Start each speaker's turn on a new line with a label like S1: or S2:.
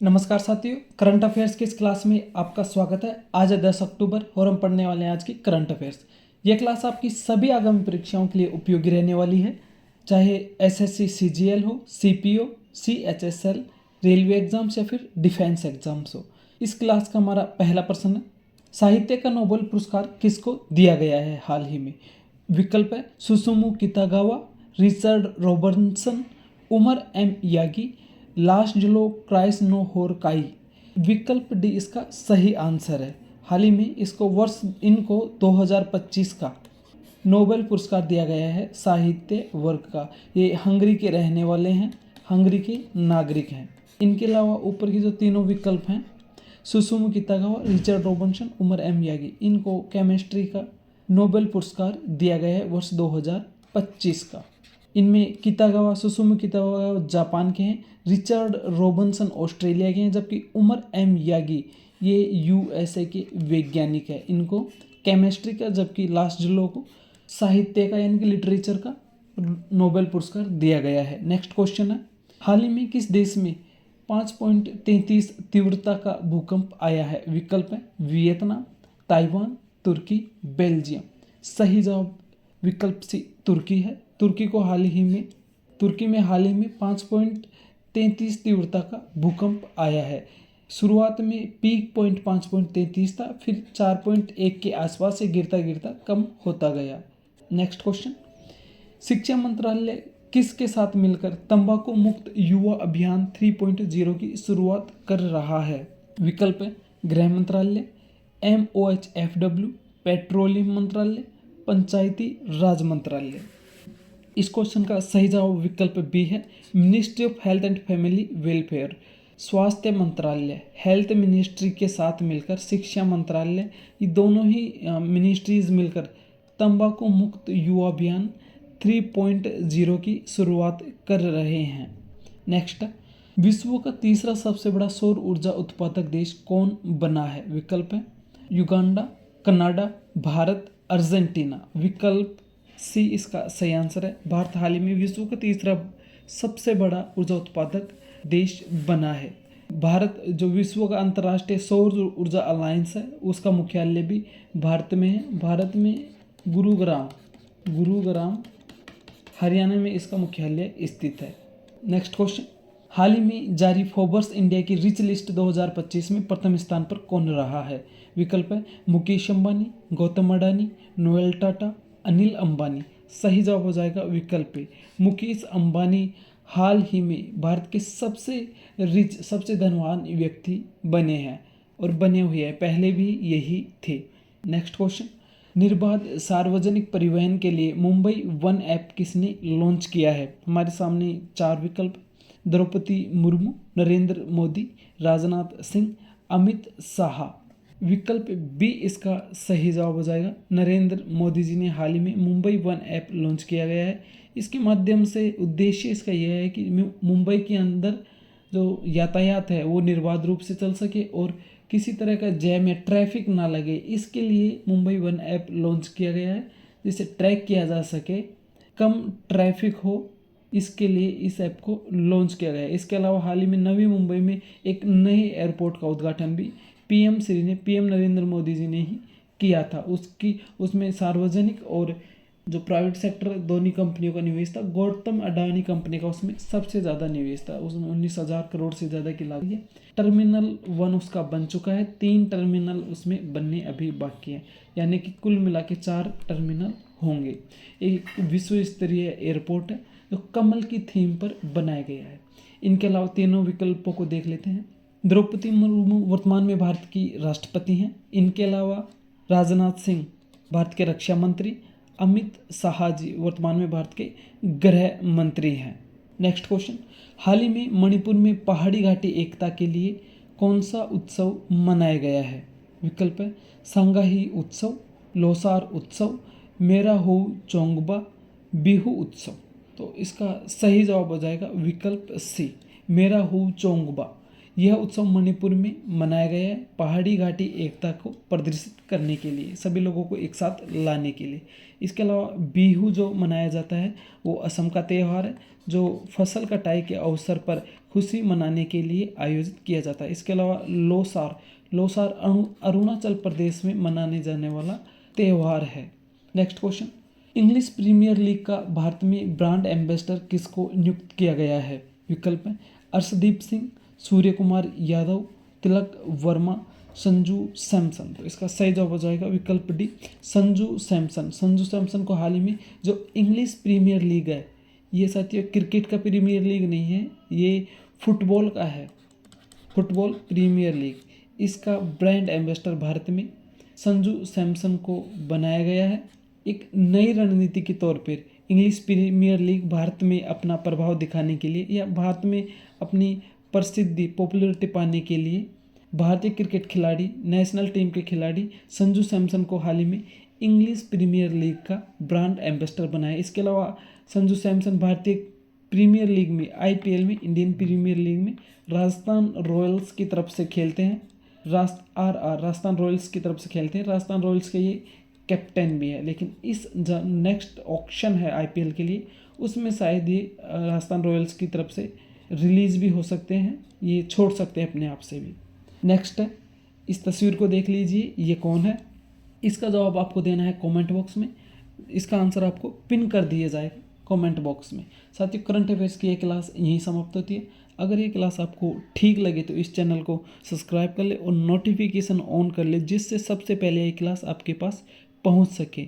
S1: नमस्कार साथियों, current affairs की इस क्लास में आपका स्वागत है। आज है 10 अक्टूबर और हम पढ़ने वाले हैं आज की करंट अफेयर्स। ये क्लास आपकी सभी आगामी परीक्षाओं के लिए उपयोगी रहने वाली है, चाहे एसएससी सीजीएल हो, सीपीओ, सीएचएसएल, रेलवे एग्जाम्स या फिर डिफेंस एग्जाम्स हो। इस क्लास का हमारा पहला प्रश्न है, साहित्य का नोबेल पुरस्कार किसको दिया गया है हाल ही में? विकल्प है Susumu Kitagawa, Richard Robertson, Omar M Yaghi, Laszlo Krasznahorkai. विकल्प डी इसका सही आंसर है। हाल ही में इनको 2025 का नोबेल पुरस्कार दिया गया है साहित्य वर्ग का। ये हंगरी के रहने वाले हैं, हंगरी के नागरिक हैं। इनके अलावा ऊपर की जो तीनों विकल्प हैं, Susumu Kitagawa, Richard Robertson, Omar M Yaghi, इनको केमिस्ट्री का नोबेल पुरस्कार दिया गया है वर्ष 2025 का। इनमें कितागावा, सुसुमु कितागावा जापान के हैं, रिचर्ड रॉबर्टसन ऑस्ट्रेलिया के हैं, जबकि उमर एम यागी ये यूएसए के वैज्ञानिक है। इनको केमिस्ट्री का, जबकि लास्लो को साहित्य का यानी कि लिटरेचर का नोबेल पुरस्कार दिया गया है। नेक्स्ट क्वेश्चन है, हाल ही में किस देश में 5.33 तीव्रता का भूकंप आया है? विकल्प है वियतनाम, ताइवान, तुर्की, बेल्जियम। सही जवाब विकल्प सी तुर्की है। तुर्की में हाल ही में 5.33 तीव्रता का भूकंप आया है। शुरुआत में पीक पॉइंट 5.33 था, फिर 4.1 के आसपास से गिरता गिरता कम होता गया। नेक्स्ट क्वेश्चन, शिक्षा मंत्रालय किसके साथ मिलकर तंबाकू मुक्त युवा अभियान 3.0 की शुरुआत कर रहा है? विकल्प है गृह मंत्रालय, MOHFW, पेट्रोलियम मंत्रालय, पंचायती राज मंत्रालय। इस क्वेश्चन का सही जवाब विकल्प बी है, ministry of health and family welfare. स्वास्थ्य मंत्रालय, हेल्थ मिनिस्ट्री के साथ मिलकर शिक्षा मंत्रालय, ये दोनों ही मिनिस्ट्रीज मिलकर तंबाकू मुक्त युवा अभियान 3.0 की शुरुआत कर रहे हैं। नेक्स्ट, विश्व का तीसरा सबसे बड़ा सौर ऊर्जा उत्पादक देश कौन बना है? विकल्प है युगांडा, कनाडा, भारत, अर्जेंटीना। विकल्प सी इसका सही आंसर है। भारत हाल ही में विश्व का तीसरा सबसे बड़ा ऊर्जा उत्पादक देश बना है। भारत जो विश्व का अंतर्राष्ट्रीय सौर ऊर्जा अलायंस है, उसका मुख्यालय भी भारत में है। भारत में गुरुग्राम हरियाणा में इसका मुख्यालय स्थित है। नेक्स्ट क्वेश्चन, हाल ही में जारी फोर्ब्स इंडिया की रिच लिस्ट 2025 में प्रथम स्थान पर कौन रहा है? विकल्प है मुकेश अंबानी, गौतम अडानी, नोएल टाटा, अनिल अंबानी। सही जवाब हो जाएगा विकल्प ए, मुकेश अंबानी हाल ही में भारत के सबसे रिच, सबसे धनवान व्यक्ति बने हैं और बने हुए हैं, पहले भी यही थे। नेक्स्ट क्वेश्चन, निर्बाध सार्वजनिक परिवहन के लिए मुंबई वन ऐप किसने लॉन्च किया है? हमारे सामने चार विकल्प, द्रौपदी मुर्मू, नरेंद्र मोदी, राजनाथ सिंह, अमित शाह। विकल्प बी इसका सही जवाब हो जाएगा। नरेंद्र मोदी जी ने हाल ही में मुंबई वन ऐप लॉन्च किया गया है। इसके माध्यम से उद्देश्य इसका यह है कि मुंबई के अंदर जो यातायात है वो निर्बाध रूप से चल सके और किसी तरह का जैम या ट्रैफिक ना लगे। इसके लिए मुंबई वन ऐप लॉन्च किया गया है, जिसे ट्रैक किया जा सके, कम ट्रैफिक हो, इसके लिए इस ऐप को लॉन्च किया गया है। इसके अलावा हाल ही में नवी मुंबई में एक नए एयरपोर्ट का उद्घाटन भी पीएम नरेंद्र मोदी जी ने ही किया था। उसमें सार्वजनिक और जो प्राइवेट सेक्टर दोनों कंपनियों का निवेश था। गौतम अडानी कंपनी का उसमें सबसे ज़्यादा निवेश था, उसमें 19,000 करोड़ से ज़्यादा की लागत है। टर्मिनल 1 उसका बन चुका है, 3 टर्मिनल उसमें बनने अभी बाकी हैं, यानी कि कुल मिला के 4 टर्मिनल होंगे। एक विश्व स्तरीय एयरपोर्ट है जो कमल की थीम पर बनाया गया है। इनके अलावा तीनों विकल्पों को देख लेते हैं। द्रौपदी मुर्मू वर्तमान में भारत की राष्ट्रपति हैं। इनके अलावा राजनाथ सिंह भारत के रक्षा मंत्री, अमित शाह जी वर्तमान में भारत के गृह मंत्री हैं। नेक्स्ट क्वेश्चन, हाल ही में मणिपुर में पहाड़ी घाटी एकता के लिए कौन सा उत्सव मनाया गया है? विकल्प है संगाही उत्सव, लोसार उत्सव, मेरा हो चोंगबा, बिहू उत्सव। तो इसका सही जवाब हो जाएगा विकल्प सी, मेरा हो चोंगबा। यह उत्सव मणिपुर में मनाया गया है पहाड़ी घाटी एकता को प्रदर्शित करने के लिए, सभी लोगों को एक साथ लाने के लिए। इसके अलावा बिहू जो मनाया जाता है वो असम का त्यौहार है, जो फसल कटाई के अवसर पर खुशी मनाने के लिए आयोजित किया जाता है। इसके अलावा लोसार अरुणाचल प्रदेश में मनाने जाने वाला त्यौहार है। Next question, English Premier League का भारत में ब्रांड एम्बेसडर किसको नियुक्त किया गया है? विकल्प है अर्शदीप सिंह, सूर्य कुमार यादव, तिलक वर्मा, संजू सैमसन। तो इसका सही जवाब हो जाएगा विकल्प डी, संजू सैमसन। संजू सैमसन को हाल ही में जो इंग्लिश प्रीमियर लीग है, ये साथियों क्रिकेट का प्रीमियर लीग नहीं है, ये फुटबॉल का है, फुटबॉल प्रीमियर लीग। इसका ब्रांड एम्बेसडर भारत में संजू सैमसन को बनाया गया है। एक नई रणनीति के तौर पर इंग्लिश प्रीमियर लीग भारत में अपना प्रभाव दिखाने के लिए या भारत में अपनी प्रसिद्धि पॉपुलरिटी पाने के लिए भारतीय क्रिकेट खिलाड़ी, नेशनल टीम के खिलाड़ी संजू सैमसन को हाल ही में इंग्लिश प्रीमियर लीग का ब्रांड एम्बेसडर बनाया। इसके अलावा संजू सैमसन भारतीय प्रीमियर लीग में, IPL में, इंडियन प्रीमियर लीग में राजस्थान रॉयल्स की तरफ से खेलते हैं। राजस्थान रॉयल्स की तरफ से खेलते हैं। राजस्थान रॉयल्स के ये कैप्टन भी है। लेकिन इस नेक्स्ट ऑक्शन है IPL के लिए, उसमें शायद ये राजस्थान रॉयल्स की तरफ से रिलीज़ भी हो सकते हैं, ये छोड़ सकते हैं अपने आप से भी। नेक्स्ट है, इस तस्वीर को देख लीजिए, ये कौन है? इसका जवाब आपको देना है कमेंट बॉक्स में। इसका आंसर आपको पिन कर दिया जाएगा कमेंट बॉक्स में। साथियों, करंट अफेयर्स की ये क्लास यहीं समाप्त होती है। अगर ये क्लास आपको ठीक लगे तो इस चैनल को सब्सक्राइब कर ले और नोटिफिकेशन ऑन कर ले, जिससे सबसे पहले ये क्लास आपके पास पहुंच सके।